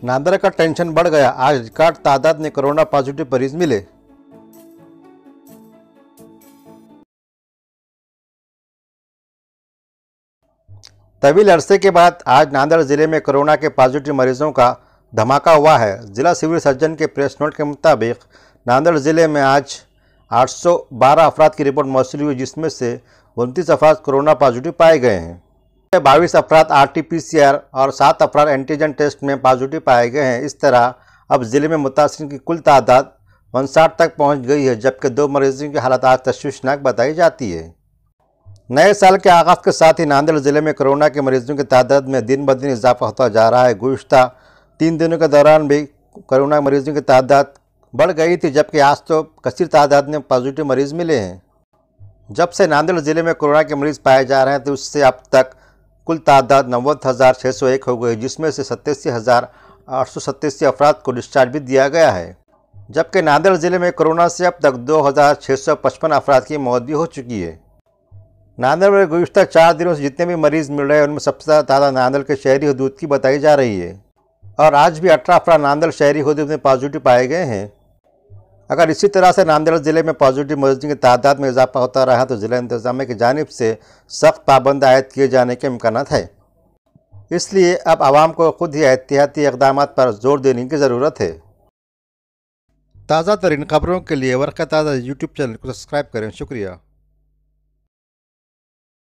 नांदर का टेंशन बढ़ गया, आज रिकॉर्ड तादाद में कोरोना पॉजिटिव मरीज मिले। तवील अरसे के बाद आज नांदेड़ जिले में कोरोना के पॉजिटिव मरीजों का धमाका हुआ है। जिला सिविल सर्जन के प्रेस नोट के मुताबिक नांदेड़ जिले में आज 812 अफराद की रिपोर्ट मौसूल हुई, जिसमें से 29 अफराद कोरोना पॉजिटिव पाए गए हैं। 22 अफराद RT-PCR और 7 अफराद एंटीजन टेस्ट में पॉजिटिव पाए गए हैं। इस तरह अब जिले में मुतासिर की कुल तादाद 59 तक पहुंच गई है, जबकि 2 मरीजों की हालत आज तशवीशनाक बताई जाती है। नए साल के आगाज़ के साथ ही नांदेड़ जिले में कोरोना के मरीजों की तादाद में दिन ब दिन इजाफा होता जा रहा है। गुज़िश्ता 3 दिनों के दौरान भी कोरोना मरीजों की तादाद बढ़ गई थी, जबकि आज तो कसीर तादाद में पॉजिटिव मरीज मिले हैं। जब से नांदेड़ जिले में कोरोना के मरीज पाए जा रहे हैं तो उससे अब तक कुल तादाद 90,601 हो गई, जिसमें से 87,887 अफराद को डिस्चार्ज भी दिया गया है। जबकि नांदेड़ जिले में कोरोना से अब तक 2,655 अफराद की मौत भी हो चुकी है। नांदेड़ में गुज़िश्ता 4 दिनों से जितने भी मरीज मिल रहे हैं उनमें सबसे ज़्यादा तादाद नांदेड़ के शहरी हदूद की बताई जा रही है और आज भी 18 अफराद नांदेड़ शहरी हदूद में पॉजिटिव पाए गए हैं। अगर इसी तरह से नांदेड़ जिले में पॉजिटिव मरीजों की तादाद में इजाफा होता रहा तो जिला इंतजामिया की जानिब से सख्त पाबंदी आयद किए जाने के इम्कानात है। इसलिए अब आवाम को खुद ही एहतियाती इक़दाम पर जोर देने की ज़रूरत है। ताज़ा तरीन खबरों के लिए वर्क़ा ताज़ा यूट्यूब चैनल को सब्सक्राइब करें। शुक्रिया।